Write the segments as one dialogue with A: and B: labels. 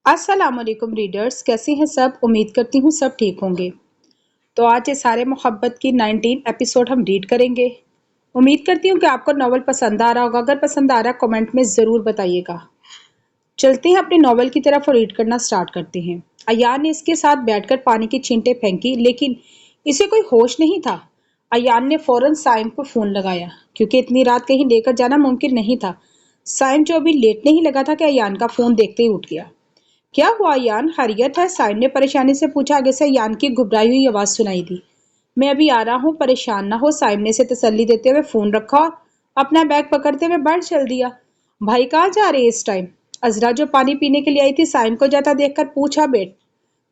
A: अस्सलाम वालेकुम रीडर्स, कैसे हैं सब। उम्मीद करती हूँ सब ठीक होंगे। तो आज ये सारे मोहब्बत की 19 एपिसोड हम रीड करेंगे। उम्मीद करती हूँ कि आपको नॉवल पसंद आ रहा होगा। अगर पसंद आ रहा है कमेंट में ज़रूर बताइएगा। चलते हैं अपने नॉवल की तरफ और रीड करना स्टार्ट करते हैं। अयान ने इसके साथ बैठकर पानी की छींटे फेंकी, लेकिन इसे कोई होश नहीं था। अयान ने फौरन साइम को फोन लगाया, क्योंकि इतनी रात कहीं लेकर जाना मुमकिन नहीं था। साइम जो अभी लेटने ही लगा था कि अयान का फोन देखते ही उठ गया। क्या हुआ यान, खैरियत है? साइम ने परेशानी से पूछा। आगे से यान की घबराई हुई आवाज सुनाई दी। मैं अभी आ रहा हूँ, परेशान ना हो, साइम ने से तसल्ली देते हुए फोन रखा और अपना बैग पकड़ते हुए बाहर चल दिया। भाई कहाँ जा रहे इस टाइम? अजरा जो पानी पीने के लिए आई थी, साइम को जाता देखकर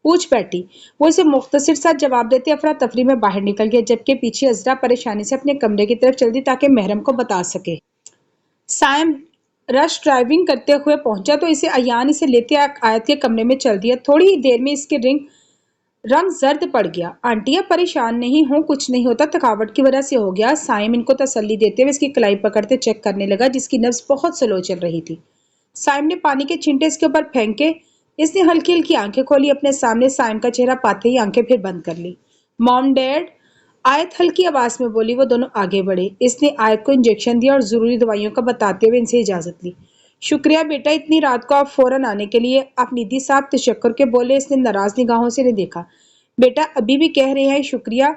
A: पूछ बैठी। वो इसे मुख्तसर सा जवाब देते अफरा तफरी में बाहर निकल गया, जबकि पीछे अजरा परेशानी से अपने कमरे की तरफ चल दी ताकि महरम को बता सके। साइम रश ड्राइविंग करते हुए पहुंचा तो इसे अयान इसे लेते आयत के कमरे में चल दिया। थोड़ी ही देर में इसके रंग जर्द पड़ गया। आंटियां परेशान नहीं हो, कुछ नहीं होता, थकावट की वजह से हो गया। साइम इनको तसल्ली देते हुए इसकी कलाई पकड़ते चेक करने लगा, जिसकी नब्ज बहुत स्लो चल रही थी। साइम ने पानी के छींटे इसके ऊपर फेंके। इसने हल्की हल्की आंखें खोली। अपने सामने साइम का चेहरा पाते ही आंखें फिर बंद कर ली। मॉम डैड, आयत हल्की आवाज में बोली। वो दोनों आगे बढ़े। इसने आयत को इंजेक्शन दिया और जरूरी दवाइयों का बताते हुए इनसे इजाजत ली। शुक्रिया बेटा, इतनी रात को आप फौरन आने के लिए। आप निधि साहब तशक्कुर के बोले। इसने नाराज निगाहों से इन्हें देखा। बेटा अभी भी कह रहे हैं शुक्रिया।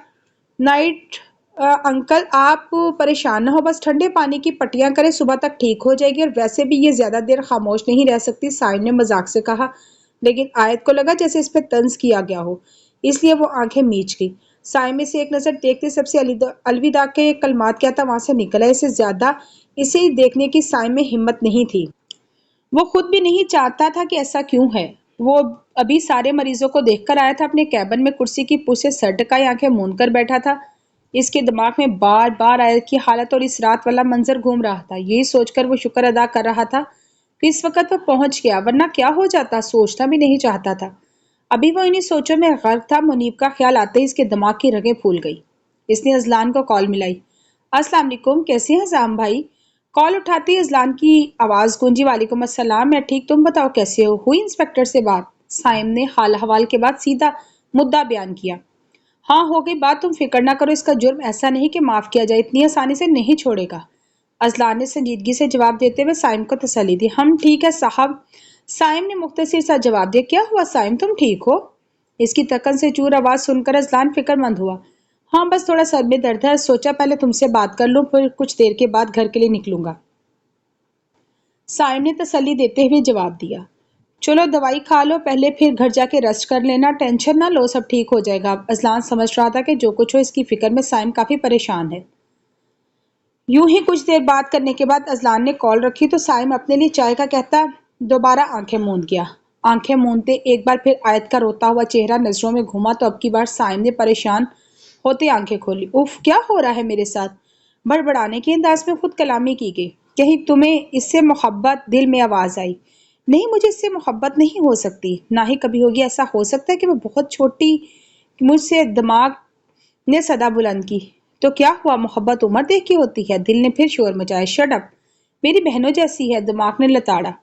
A: नाइट अंकल, आप परेशान ना हो, बस ठंडे पानी की पट्टियां करें, सुबह तक ठीक हो जाएगी। और वैसे भी ये ज्यादा देर खामोश नहीं रह सकती, साइम ने मजाक से कहा। लेकिन आयत को लगा जैसे इस पे तंज किया गया हो, इसलिए वो आंखें मीच गई। साइम में से एक नजर देखते सबसे अलविदा के कलमात क्या था वहां से निकला। इससे ज्यादा इसे ही देखने की साइम में हिम्मत नहीं थी। वो खुद भी नहीं चाहता था कि ऐसा क्यों है। वो अभी सारे मरीजों को देखकर आया था। अपने कैबिन में कुर्सी की पूछ से सर टिकाई आंखें मूंद कर बैठा था। इसके दिमाग में बार बार आयत की हालत और इस रात वाला मंजर घूम रहा था। यही सोचकर वो शुक्र अदा कर रहा था कि इस वक्त वो पहुंच गया, वरना क्या हो जाता सोचना भी नहीं चाहता था। अभी वो इन्हीं सोचों में गर्क था। मुनीब का ख्याल आते ही इसके दिमाग की रगें फूल गई। इसने अजलान को कॉल मिलाई। अस्सलाम वालेकुम, कैसे हैं जाम भाई? कॉल उठाते ही अजलान की आवाज गूंजी। वालेकुम अस्सलाम, मैं ठीक, तुम बताओ कैसे हो? हुई इंस्पेक्टर से बात? साइम ने हाल हवाल के बाद सीधा मुद्दा बयान किया। हाँ हो गई बात, तुम फिक्र ना करो, इसका जुर्म ऐसा नहीं कि माफ किया जाए, इतनी आसानी से नहीं छोड़ेगा। अजलान ने संजीदगी से जवाब देते हुए साइम को तसल्ली दी। हम ठीक है साहब। साइम ने मुख्तसर सा जवाब दिया। क्या हुआ साइम, तुम ठीक हो? इसकी तकन से चूर आवाज सुनकर अजलान फिक्रमंद हुआ। हाँ बस थोड़ा सर में दर्द है, सोचा पहले तुमसे बात कर लूं, फिर कुछ देर के बाद घर के लिए निकलूंगा। साइम ने तसल्ली देते हुए जवाब दिया। चलो दवाई खा लो पहले, फिर घर जाके रेस्ट कर लेना, टेंशन ना लो, सब ठीक हो जाएगा। अजलान समझ रहा था कि जो कुछ हो इसकी फिक्र में साइम काफी परेशान है। यूं ही कुछ देर बात करने के बाद अजलान ने कॉल रखी तो साइम अपने लिए चाय का कहता दोबारा आंखें मूंद गया। आंखें मूंदते एक बार फिर आयत का रोता हुआ चेहरा नजरों में घुमा तो अब की बार साइम ने परेशान होते आंखें खोली। उफ, क्या हो रहा है मेरे साथ? बड़बड़ाने के अंदाज में खुद कलामी की गई। कहीं तुम्हें इससे मोहब्बत? दिल में आवाज आई। नहीं, मुझे इससे मोहब्बत नहीं हो सकती, ना ही कभी होगी। ऐसा हो सकता है कि मैं बहुत छोटी मुझसे दिमाग ने सदा बुलंद की। तो क्या हुआ, मोहब्बत उम्र देख की होती है? दिल ने फिर शोर मचाया। शट अप, मेरी बहनों जैसी है, दिमाग ने लताड़ा।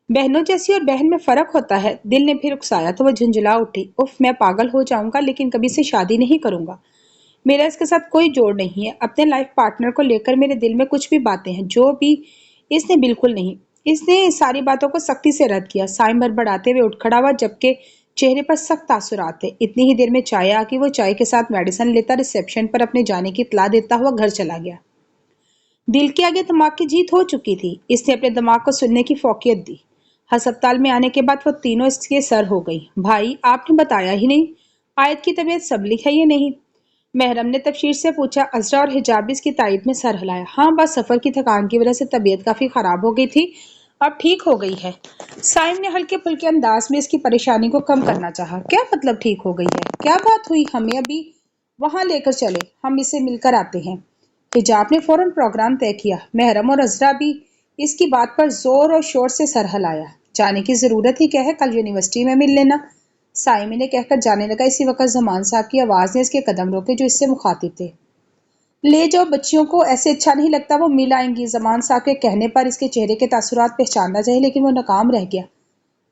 A: बहनों जैसी और बहन में फर्क होता है, दिल ने फिर उकसाया तो वह झुंझला उठी। उफ, मैं पागल हो जाऊंगा, लेकिन कभी से शादी नहीं करूंगा। मेरा इसके साथ कोई जोड़ नहीं है। अपने लाइफ पार्टनर को लेकर मेरे दिल में कुछ भी बातें हैं, जो भी इसने बिल्कुल नहीं। इसने सारी बातों को सख्ती से रद्द किया। साइम भड़बड़ाते हुए उठ खड़ा हुआ, जबकि चेहरे पर सख्त तासुरात थे। इतनी ही देर में चाय आ गई। वो चाय के साथ मेडिसिन लेता रिसेप्शन पर अपने जाने की इत्तला देता हुआ घर चला गया। दिल के आगे दिमाग की जीत हो चुकी थी। इसने अपने दिमाग को सुनने की फोकियत दी। अस्पताल में आने के बाद वो तीनों इसके सर हो गई। भाई आपने बताया ही नहीं, आयत की तबीयत सबलिक है या नहीं? महरम ने तफसीर से पूछा। अजरा और हिजाब इसकी तायद में सर हिलाया। हाँ बस सफर की थकान की वजह से तबीयत काफी खराब हो गई थी, अब ठीक हो गई है। साइम ने हल्के फुल्के अंदाज में इसकी परेशानी को कम करना चाहा। क्या मतलब ठीक हो गई है? क्या बात हुई? हमें अभी वहां लेकर चले, हम इसे मिलकर आते हैं। हिजाब ने फौरन प्रोग्राम तय किया। महरम और अजरा भी इसकी बात पर जोर और शोर से सर हिलाया। जाने की जरूरत ही क्या है, कल यूनिवर्सिटी में मिल लेना। साइमी ने कहकर जाने लगा। इसी वक्त जमान साहब की आवाज ने इसके कदम रोके, जो इससे मुखातिब थे। ले जाओ, बच्चियों को ऐसे अच्छा नहीं लगता, वो मिल आएंगी। जमान साहब के कहने पर इसके चेहरे के तासुरात पहचानना चाहिए, लेकिन वो नाकाम रह गया।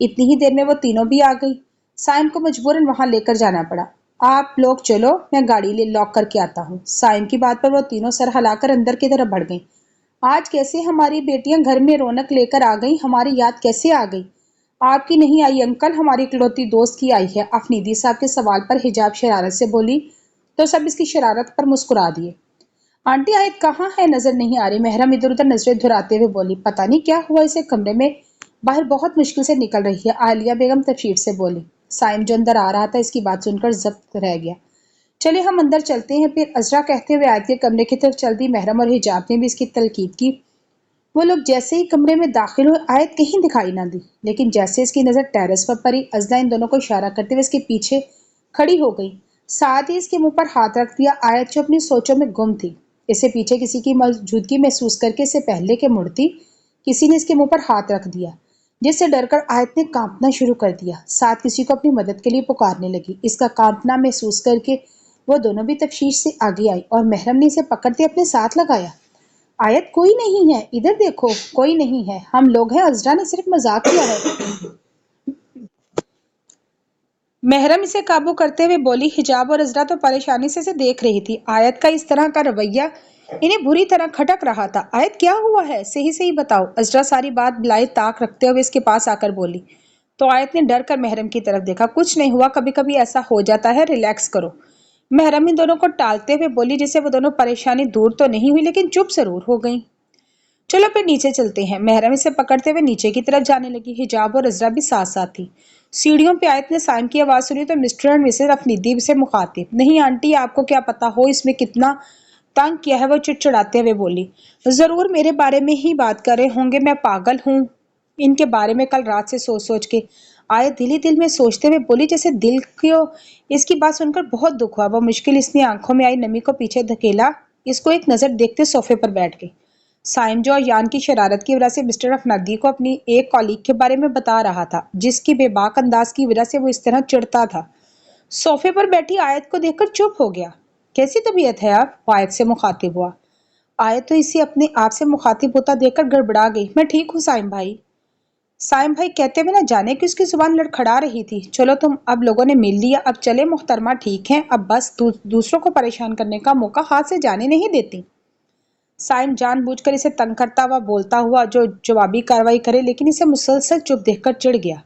A: इतनी ही देर में वो तीनों भी आ गई। साइम को मजबूरन वहां लेकर जाना पड़ा। आप लोग चलो, मैं गाड़ी ले लॉक करके आता हूँ। साइम की बात पर वो तीनों सर हिलाकर अंदर की तरफ बढ़ गईं। आज कैसे हमारी बेटियां घर में रौनक लेकर आ गई, हमारी याद कैसे आ गई? आपकी नहीं आई अंकल, हमारी इकलौती दोस्त की आई है। अफनीदी साहब के सवाल पर हिजाब शरारत से बोली तो सब इसकी शरारत पर मुस्कुरा दिए। आंटी आयत कहाँ है, नजर नहीं आ रही। महरम इधर उधर नजरें धुराते हुए बोली, पता नहीं क्या हुआ इसे, कमरे में बाहर बहुत मुश्किल से निकल रही है। आलिया बेगम तफसीर से बोली। साइम जो अंदर आ रहा था इसकी बात सुनकर जब्त रह गया। चलिए हम अंदर चलते हैं। फिर अजरा कहते हुए आयत के कमरे की तरफ चल दी। महरम और हिजाब ने भी इसकी तलकीद की। वो लोग जैसे ही कमरे में दाखिल हुए आयत कहीं दिखाई ना दी, लेकिन जैसे इसकी नजर टेरेस पर पड़ी अजरा इन दोनों को इशारा करते हुए इसके पीछे खड़ी हो गई। साथ ही इसके मुंह पर हाथ रख दिया। आयत जो अपनी सोचों में गुम थी, इसे पीछे किसी की मौजूदगी महसूस करके इससे पहले के मुड़ती किसी ने इसके मुंह पर हाथ रख दिया, जिससे डरकर आयत ने कांपना शुरू कर दिया। साथ किसी को अपनी मदद के लिए पुकारने लगी। इसका कांपना महसूस करके वो दोनों भी तफ्तीश से आगे आई और महरम ने इसे पकड़ते अपने साथ लगाया। आयत कोई नहीं है, इधर देखो, कोई नहीं है, हम लोग हैं, अजरा ने सिर्फ मजाक किया है। महरम इसे काबू करते हुए बोली। हिजाब और अजरा तो परेशानी से इसे देख रही थी। आयत का इस तरह का रवैया इन्हें बुरी तरह खटक रहा था। आयत क्या हुआ है, सही सही बताओ। अजरा सारी बात बिलाई ताक रखते हुए इसके पास आकर बोली। तो आयत ने डर कर महरम की तरफ देखा। कुछ नहीं हुआ, कभी कभी ऐसा हो जाता है, रिलैक्स करो। महरम इन दोनों को टालते हुए बोली, जिससे वो दोनों परेशानी दूर तो नहीं हुई लेकिन चुप जरूर हो गई। चलो फिर नीचे चलते हैं। महरम इसे पकड़ते हुए नीचे की तरफ जाने लगी। हिजाब और अजरा भी साथ साथ थी। सीढ़ियों पे आयत ने साइम की आवाज सुनी तो मिस्टर और मिसेस अफनीदी से मुखातिब, नहीं आंटी, आपको क्या पता हो इसमें कितना तंग किया है, वो चिड़चिड़ाते हुए बोली। जरूर मेरे बारे में ही बात कर रहे होंगे, मैं पागल हूँ इनके बारे में कल रात से सोच सोच के। आयत दिल ही दिल में सोचते हुए बोली, जैसे दिल को इसकी बात सुनकर बहुत दुख हुआ। वो मुश्किल इसने आंखों में आई नमी को पीछे धकेला, इसको एक नजर देखते सोफे पर बैठ गई। साइम जो यान की शरारत की वजह से मिस्टर अफनादी को अपनी एक कॉलीग के बारे में बता रहा था, जिसकी बेबाक अंदाज की वजह से वो इस तरह चिढ़ता था, सोफे पर बैठी आयत को देखकर चुप हो गया। कैसी तबीयत है आप, वो आयत से मुखातिब हुआ। आयत तो इसे अपने आप से मुखातिब होता देखकर गड़बड़ा गई। मैं ठीक हूँ साइम भाई। साइम भाई कहते हुए न जाने कि उसकी जुबान लड़खड़ा रही थी। चलो तुम, अब लोगों ने मिल लिया, अब चले मोहतरमा, ठीक है, अब बस दूसरों को परेशान करने का मौका हाथ से जाने नहीं देती। साइम जानबूझकर इसे तंग करता हुआ बोलता हुआ जो जवाबी कार्रवाई करे, लेकिन इसे मुसलसल चुप देखकर चिढ़ गया।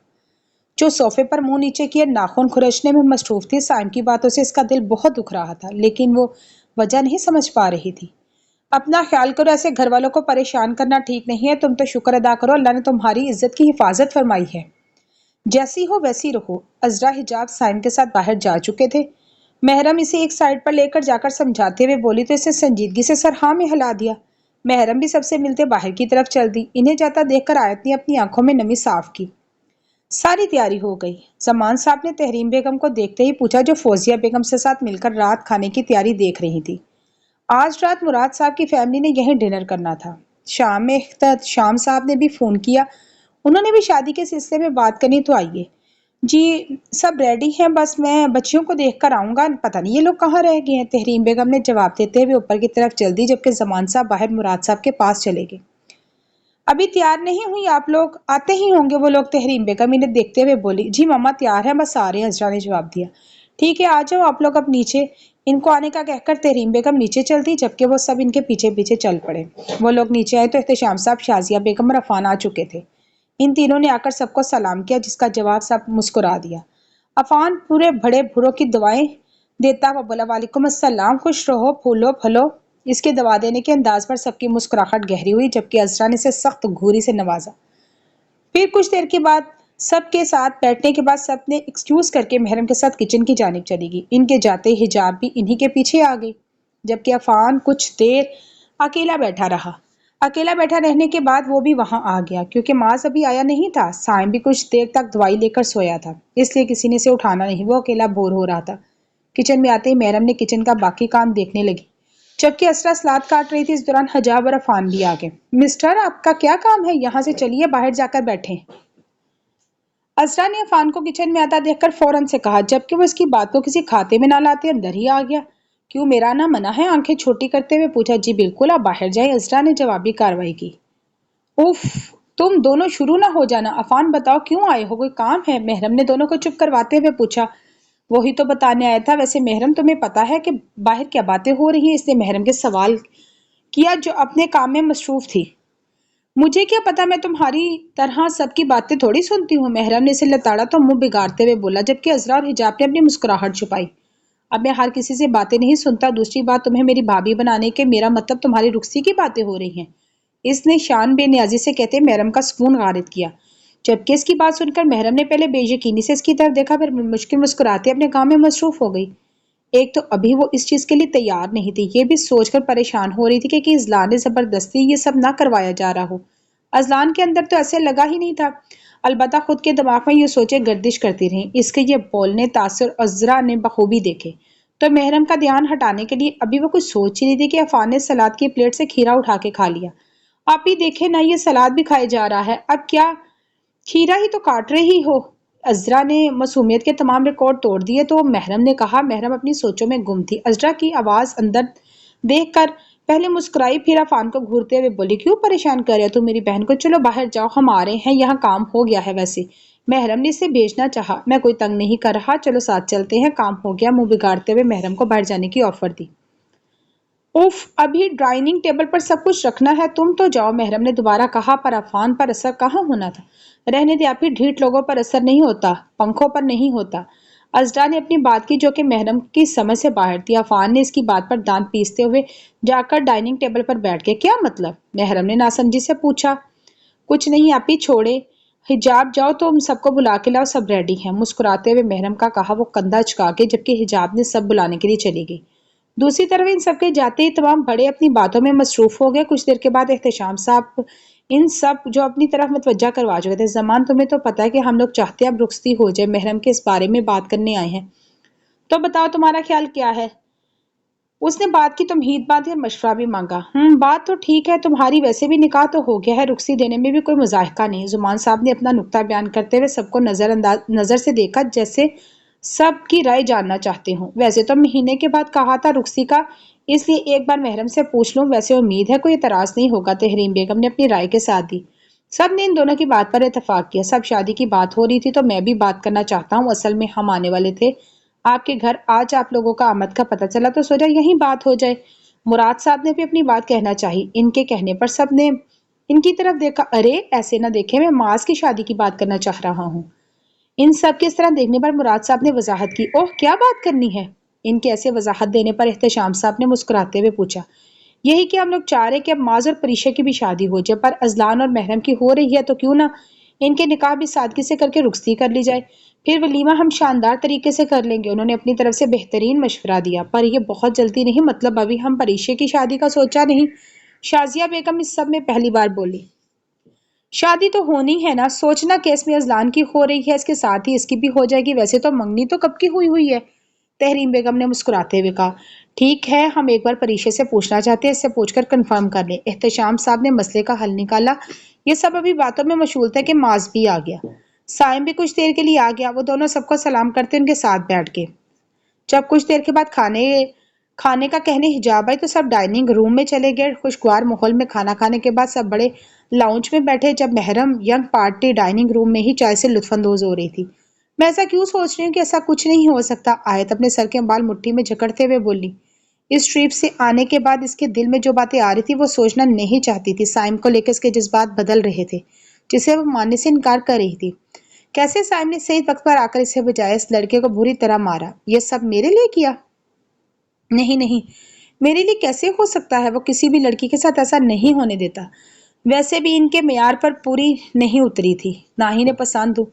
A: जो सोफे पर मुंह नीचे किए नाखून खुरचने में मसरूफ थी। साइम की बातों से इसका दिल बहुत दुख रहा था, लेकिन वो वजह नहीं समझ पा रही थी। अपना ख्याल करो, ऐसे घर वालों को परेशान करना ठीक नहीं है। तुम तो शुक्र अदा करो, अल्लाह ने तुम्हारी इज्जत की हिफाजत फरमाई है। जैसी हो वैसी रहो। अजरा हिजाब साइम के साथ बाहर जा चुके थे। महरम इसे एक साइड पर लेकर जाकर समझाते हुए बोली तो इसे संजीदगी से सर हाँ में हिला दिया। महरम भी सबसे मिलते बाहर की तरफ चल दी। इन्हें जाता देखकर आयत ने अपनी आंखों में नमी साफ की। सारी तैयारी हो गई। जमान साहब ने तहरीम बेगम को देखते ही पूछा, जो फौजिया बेगम से साथ मिलकर रात खाने की तैयारी देख रही थी। आज रात मुराद साहब की फैमिली ने यहीं डिनर करना था। शाम में शाम साहब ने भी फोन किया, उन्होंने भी शादी के सिलसिले में बात करनी, तो आइए। जी सब रेडी हैं, बस मैं बच्चियों को देख कर आऊँगा, पता नहीं ये लोग कहाँ रह गए हैं। तहरीम बेगम ने जवाब देते हुए ऊपर की तरफ चल दी, जबकि जमान साहब बाहर मुराद साहब के पास चले गए। अभी तैयार नहीं हुई, आप लोग आते ही होंगे वो लोग। तहरीम बेगम इन्हें देखते हुए बोली। जी मम्मा तैयार है, बस आ रहे हैं, हजरा ने जवाब दिया। ठीक है, आ जाओ आप लोग अब नीचे। इनको आने का कहकर तहरीम बेगम नीचे चल दी, जबकि वो सब इनके पीछे पीछे चल पड़े। वो लोग नीचे आए तो एहतशाम साहब, शाजिया बेगम और अफान आ चुके थे। इन तीनों ने आकर सबको सलाम किया, जिसका जवाब सब मुस्कुरा दिया। अफान पूरे बड़े भुरों की दुआएं देता हुआ बोला, वालेकुम अस्सलाम, खुश रहो, फूलो फलो। इसके दवा देने के अंदाज पर सबकी मुस्कुराहट गहरी हुई, जबकि अजरा ने इसे सख्त घूरी से नवाजा। फिर कुछ देर के बाद सबके साथ बैठने के बाद सब ने एक्सक्यूज करके महरम के साथ किचन की जानिब चली गई। इनके जाते हिजाब भी इन्हीं के पीछे आ गई, जबकि अफान कुछ देर अकेला बैठा रहा। अकेला बैठा रहने के बाद वो भी वहां आ गया, क्योंकि माज अभी आया नहीं था। साइम भी कुछ देर तक दवाई लेकर सोया था, इसलिए किसी ने इसे उठाना नहीं। वो अकेला बोर हो रहा था। किचन में आते ही महरम ने किचन का बाकी काम देखने लगी, जबकि असरा सलाद काट रही थी। इस दौरान हजाब और अफान भी आ गए। मिस्टर, आपका क्या काम है, यहाँ से चलिए, बाहर जाकर बैठे। असरा ने अफान को किचन में आता देखकर फौरन से कहा, जबकि वो इसकी बात को किसी खाते में ना लाते अंदर ही आ गया। क्यों, मेरा ना मना है, आंखें छोटी करते हुए पूछा। जी बिल्कुल, आप बाहर जाए, असरा ने जवाबी कार्रवाई की। उफ, تم دونوں شروع نہ ہو جانا۔ عفان بتاؤ کیوں آئے ہو، کوئی کام ہے؟ محرم نے دونوں کو چپ کرواتے ہوئے پوچھا۔ وہی تو بتانے آیا تھا۔ ویسے محرم تمہیں پتا ہے کہ باہر کیا باتیں ہو رہی ہیں؟ اس نے محرم کے سوال کیا جو اپنے کام میں مصروف تھی۔ مجھے کیا پتا، میں تمہاری طرح سب کی باتیں تھوڑی سنتی ہوں۔ محرم نے اسے لتاڑا تو منہ بگاڑتے ہوئے بولا، جبکہ عذرا اور حجاب نے اپنی مسکراہٹ چھپائی۔ اب میں ہر کسی سے باتیں نہیں سنتا۔ دوسری بات، تمہیں میری بھابھی بنانے کے میرا مطلب تمہاری رخصتی کی باتیں ہو رہی ہیں۔ اس نے شان بے نیازی سے کہتے محرم کا سکون غارت کیا، جبکہ اس کی بات سن کر محرم نے پہلے بے یقینی سے اس کی طرف دیکھا، پھر مشکل مسکراتے اپنے کام میں مصروف ہو گئی۔ ایک تو ابھی وہ اس چیز کے لیے تیار نہیں تھی، یہ بھی سوچ کر پریشان ہو رہی تھی کہ اذلان نے زبردستی یہ سب نہ کروایا جا رہا ہو۔ اذلان کے اندر تو ایسے لگا ہی نہیں تھا، البتہ خود کے دماغ میں یہ سوچیں گردش کرتی رہیں۔ اس کے یہ بولنے تاثر عذرا نے بخوبی دیکھے، تو محرم کا دھیان ہٹانے کے لیے ابھی وہ کچھ سوچ ہی نہیں تھی کہ عفان نے سلاد کی پلیٹ سے کھیرا اٹھا کے کھا لیا۔ آپ ہی دیکھے نا، یہ سلاد بھی کھائے جا رہا ہے، اب کیا کھیرا ہی تو کاٹ رہی ہو؟ عذرا نے معصومیت کے تمام ریکارڈ توڑ دیے تو محرم نے کہا۔ محرم اپنی سوچوں میں گم تھی۔ عذرا کی آواز اندر دیکھ کر پہلے مسکرائی، پھر عفان کو گھورتے ہوئے بولی، کیوں پریشان کر رہے ہو تم میری بہن کو؟ چلو باہر جاؤ، ہم آ رہے ہیں، یہاں کام ہو گیا ہے۔ ویسے محرم نے اسے بھیجنا چاہا، میں کوئی تنگ نہیں کر رہا، چلو ساتھ چلتے ہیں، کام ہو گیا۔ منہ بگاڑتے ہوئے محرم کو باہر جانے کی آفر دی۔ اف، ابھی ڈائننگ ٹیبل پر سب کچھ رکھنا ہے، تم تو جاؤ، محرم نے دوبارہ کہا، پر عفان پر اثر کہاں ہونا تھا۔ رہنے دے، آپ ہی ڈھیٹ لوگوں پر اثر نہیں ہوتا، پنکھوں پر نہیں ہوتا۔ عذرا نے اپنی بات کی جو کہ محرم کی سمجھ سے باہر تھی۔ عفان نے اس کی بات پر دانت پیستے ہوئے جا کر ڈائننگ ٹیبل پر بیٹھ گیا۔ کیا مطلب؟ محرم نے ناسمجھی سے پوچھا۔ کچھ نہیں، آپ ہی چھوڑے، حجاب جاؤ تم سب کو بلا کے لاؤ، سب ریڈی ہیں، مسکراتے ہوئے محرم کا کہا، وہ کندھا چکا کے، جبکہ حجاب نے سب بلانے کے لیے چلی گئی۔ دوسری طرف ان سب کے جاتے ہی تمام بڑے اپنی باتوں میں مصروف ہو گئے۔ کچھ دیر کے بعد احتشام صاحب ان سب جو اپنی طرف متوجہ کروا چکے تھے۔ زمان، تمہیں تو پتا ہے کہ ہم لوگ چاہتے ہیں اب رخصتی ہو جائے، محرم کے اس بارے میں بات کرنے آئے ہیں، تو بتاؤ تمہارا خیال کیا ہے؟ اس نے بات کی تمہید باندھی اور مشورہ بھی مانگا۔ بات تو ٹھیک ہے تمہاری، ویسے بھی نکاح تو ہو گیا ہے، رخصتی دینے میں بھی کوئی مضاحکہ نہیں۔ زمان صاحب نے اپنا نکتہ بیان کرتے ہوئے سب کو نظر سے دیکھا، جیسے سب کی رائے جاننا چاہتے ہوں۔ ویسے تو مہینے کے بعد کہا تھا رخصتی کا، اس لیے ایک بار محرم سے پوچھ لوں، ویسے امید ہے کوئی اعتراض نہیں ہوگا۔ تحریم بیگم نے اپنی رائے کے ساتھ دی۔ سب نے ان دونوں کی بات پر اتفاق کیا۔ سب شادی کی بات ہو رہی تھی تو میں بھی بات کرنا چاہتا ہوں۔ اصل میں ہم آنے والے تھے آپ کے گھر، آج آپ لوگوں کا آمد کا پتہ چلا تو سوچا یہیں بات ہو جائے۔ مراد صاحب نے بھی اپنی بات کہنا چاہی۔ ان کے کہنے پر سب نے ان کی طرف دیکھا۔ ارے ایسے نہ دیکھیں، میں معاذ کی شادی کی بات کرنا چاہ رہا ہوں۔ ان سب کے اس طرح دیکھنے پر مراد صاحب نے وضاحت کی۔ اوہ، کیا بات کرنی ہے؟ ان کے ایسے وضاحت دینے پر احتشام صاحب نے مسکراتے ہوئے پوچھا۔ یہی کہ ہم لوگ چاہ رہے کہ اب معاذ اور پریشا کی بھی شادی ہو جائے، پر اذلان اور محرم کی ہو رہی ہے تو کیوں نہ ان کے نکاح بھی سادگی سے کر کے رخصتی کر لی جائے، پھر ولیمہ ہم شاندار طریقے سے کر لیں گے۔ انہوں نے اپنی طرف سے بہترین مشورہ دیا، پر یہ بہت جلدی نہیں، مطلب ابھی ہم پریشا کی شادی کا سوچا نہیں۔ شازیہ بیگم اس سب میں پہلی بار بولی۔ شادی تو ہونی ہے نا، سوچنا کہ اس میں اذلان کی ہو رہی ہے، اس کے ساتھ ہی اس کی بھی ہو جائے گی، ویسے تو منگنی تو کب کی ہوئی ہے۔ تحریم بیگم نے مسکراتے ہوئے کہا۔ ٹھیک ہے، ہم ایک بار پریشا سے پوچھنا چاہتے ہیں، اس سے پوچھ کر کنفرم کر لیں۔ احتشام صاحب نے مسئلے کا حل نکالا۔ یہ سب ابھی باتوں میں مشغول تھے کہ معاذ بھی آ گیا، سائم بھی کچھ دیر کے لیے آ گیا۔ وہ دونوں سب کو سلام کرتے ان کے ساتھ بیٹھ گئے۔ جب کچھ دیر کے بعد کھانے کا کہنے حجاب آئی تو سب ڈائننگ روم میں چلے گئے۔ خوشگوار ماحول میں کھانا کھانے کے بعد سب بڑے لاؤنج میں بیٹھے، جب محرم ینگ پارٹی ڈائننگ روم میں ہی چائے سے لطف اندوز ہو رہی تھی۔ میں ایسا کیوں سوچ رہی ہوں کہ ایسا کچھ نہیں ہو سکتا، آیت اپنے سر کے بال مٹھی میں جکڑتے ہوئے بولی۔ اس ٹرپ سے آنے کے بعد اس کے دل میں جو باتیں آ رہی تھی وہ سوچنا نہیں چاہتی تھی۔ سائم کو لے کر اس کے جذبات بدل رہے تھے، جسے وہ ماننے سے انکار کر رہی تھی۔ کیسے سائم نے صحیح وقت پر آ کر اسے بجائے اس لڑکے کو بری طرح مارا؟ یہ سب میرے لیے کیا؟ نہیں، میرے لیے کیسے ہو سکتا ہے؟ وہ کسی بھی لڑکی کے ساتھ ایسا نہیں ہونے دیتا۔ ویسے بھی ان کے معیار پر پوری نہیں اتری تھی، نہ ہی نے پسند ہوں۔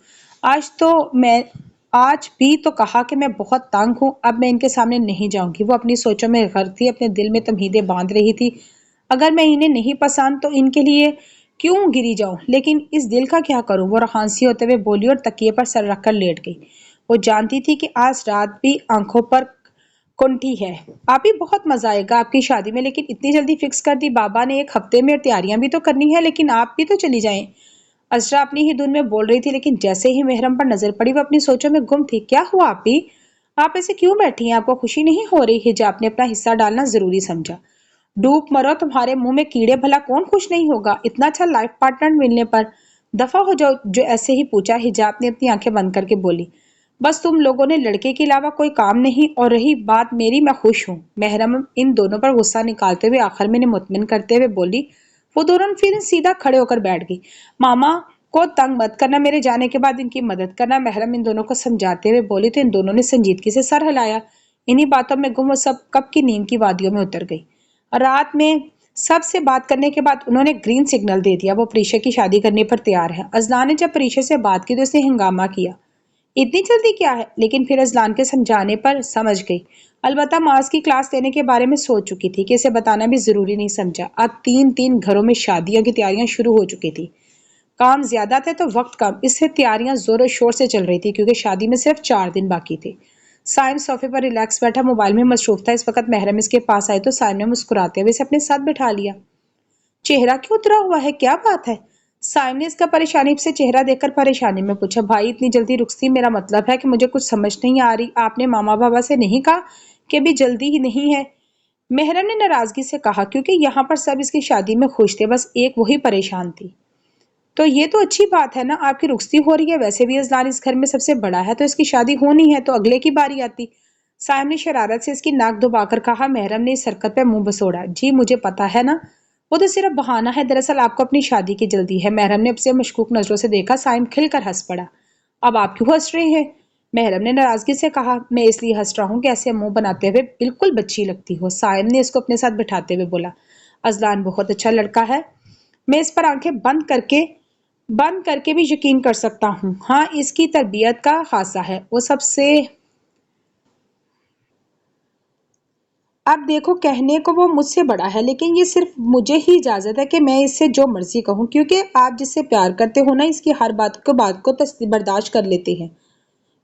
A: آج بھی تو کہا کہ میں بہت تنگ ہوں، اب میں ان کے سامنے نہیں جاؤں گی۔ وہ اپنی سوچوں میں غرق تھی، اپنے دل میں تمہیدیں باندھ رہی تھی۔ اگر میں انہیں نہیں پسند تو ان کے لیے کیوں گری جاؤں، لیکن اس دل کا کیا کروں؟ وہ رہانسی ہوتے ہوئے بولی اور تکیے پر سر رکھ کر لیٹ گئی۔ وہ جانتی تھی کہ آج رات بھی آنکھوں پر کنٹھی ہے۔ آپ ہی بہت مزہ آئے گا آپ کی شادی میں، لیکن اتنی جلدی فکس کر دی بابا نے؟ ایک ہفتے میں تیاریاں بھی تو کرنی ہے، لیکن آپ بھی تو چلی جائیں۔ عذرا اپنی ہی دھن میں بول رہی تھی، لیکن جیسے ہی محرم پر نظر پڑی وہ اپنی سوچوں میں گم تھی۔ کیا ہوا آپ ہی؟ آپ ایسے کیوں بیٹھی ہیں؟ آپ کو خوشی نہیں ہو رہی؟ حجاب نے اپنا حصہ ڈالنا ضروری سمجھا۔ डूब मरो तुम्हारे मुंह में कीड़े, भला कौन खुश नहीं होगा इतना अच्छा लाइफ पार्टनर मिलने पर। दफा हो जाओ, जो ऐसे ही पूछा। हिजाब ने अपनी आंखें बंद करके बोली, बस तुम लोगों ने लड़के के अलावा कोई काम नहीं, और रही बात मेरी, मैं खुश हूँ। महरम इन दोनों पर गुस्सा निकालते हुए आखिर में मुतमिन करते हुए बोली। वो दोनों फिर सीधा खड़े होकर बैठ गई। मामा को तंग मत करना, मेरे जाने के बाद इनकी मदद करना, महरम इन दोनों को समझाते हुए बोली। तो इन दोनों ने संजीदगी से सर हिलाया। इन्हीं बातों में गुम वो सब कब की नींद की वादियों में उतर गई। रात में सबसे बात करने के बाद उन्होंने ग्रीन सिग्नल दे दिया। वो परीक्षा की शादी करने पर तैयार है। अजलान ने जब परीक्षा से बात की तो उसने हंगामा किया, इतनी जल्दी क्या है? लेकिन फिर अजलान के समझाने पर समझ गई। अलबत्ता मास की क्लास लेने के बारे में सोच चुकी थी कि इसे बताना भी जरूरी नहीं समझा। अब तीन तीन घरों में शादियों की तैयारियां शुरू हो चुकी थी। काम ज्यादा थे तो वक्त कम, इससे तैयारियां जोरों शोर से चल रही थी क्योंकि शादी में सिर्फ 4 दिन बाकी थे। साइम सोफे पर रिलैक्स बैठा मोबाइल में मसरूफ था। इस वक्त महरम इसके पास आए तो साइम ने मुस्कुराते हुए इसे अपने साथ बिठा लिया। चेहरा क्यों उतरा हुआ है, क्या बात है? साइम ने इसका परेशानी से चेहरा देखकर परेशानी में पूछा। भाई इतनी जल्दी रुखसती, मेरा मतलब है कि मुझे कुछ समझ नहीं आ रही। आपने मामा बाबा से नहीं कहा कि अभी जल्दी ही नहीं है? मेहरम ने नाराजगी से कहा, क्योंकि यहाँ पर सब इसकी शादी में खुश थे, बस एक वही परेशान थी। तो ये तो अच्छी बात है ना, आपकी रुखसती हो रही है। वैसे भी अजलान इस घर में सबसे बड़ा है, तो इसकी शादी होनी है तो अगले की बारी आती। साइम ने शरारत से इसकी नाक दबाकर कहा। महरम ने इस हरकत पे मुंह बसोड़ा। जी मुझे पता है ना, वो तो सिर्फ बहाना है, दरअसल आपको अपनी शादी की जल्दी है। महरम ने उसे मशकूक नजरों से देखा। साइम खिलकर हंस पड़ा। अब आप क्यों हंस रहे हैं? महरम ने नाराजगी से कहा। मैं इसलिए हंस रहा हूँ कि ऐसे मुंह बनाते हुए बिल्कुल बच्ची लगती हो। साइम ने इसको अपने साथ बिठाते हुए बोला। अजलान बहुत अच्छा लड़का है, मैं इस पर आंखें बंद करके भी यकीन कर सकता हूँ। हाँ, इसकी तरबियत का खासा है, वो सबसे। अब देखो, कहने को वो मुझसे बड़ा है, लेकिन ये सिर्फ मुझे ही इजाजत है कि मैं इससे जो मर्जी कहूँ, क्योंकि आप जिससे प्यार करते हो ना, इसकी हर बात को बर्दाश्त कर लेते हैं।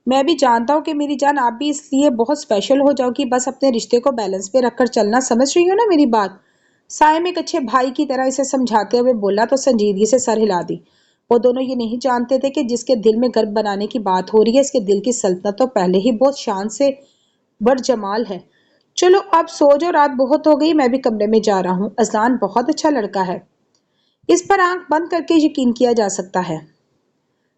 A: मैं भी जानता हूँ कि मेरी जान, आप भी इसलिए बहुत स्पेशल हो जाओगी। बस अपने रिश्ते को बैलेंस पे रखकर चलना, समझ रही हो ना मेरी बात? साइम एक अच्छे भाई की तरह इसे समझाते हुए बोला तो संजीदगी से सर हिला दी। वो दोनों ये नहीं जानते थे कि जिसके दिल में घर बनाने की बात हो रही है, इसके दिल की सल्तनत तो पहले ही बहुत शान से बड़जमाल है। चलो अब सो जाओ, रात बहुत हो गई, मैं भी कमरे में जा रहा हूँ। अजलान बहुत अच्छा लड़का है, इस पर आंख बंद करके यकीन किया जा सकता है।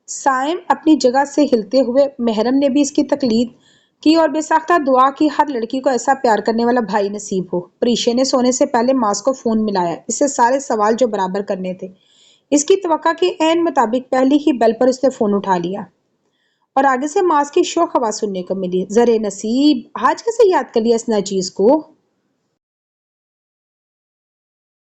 A: साइम अपनी जगह से हिलते हुए। महरम ने भी इसकी तकलीद की और बेसाख्ता दुआ की, हर लड़की को ऐसा प्यार करने वाला भाई नसीब हो। प्रीशे ने सोने से पहले मास को फोन मिलाया, इससे सारे सवाल जो बराबर करने थे। इसकी तवक्का के ऐन मुताबिक पहली ही बेल पर उसने फोन उठा लिया और आगे से मास की शोख आवाज सुनने को मिली। जरे नसीब, आज कैसे याद कर लिया इस नई चीज को?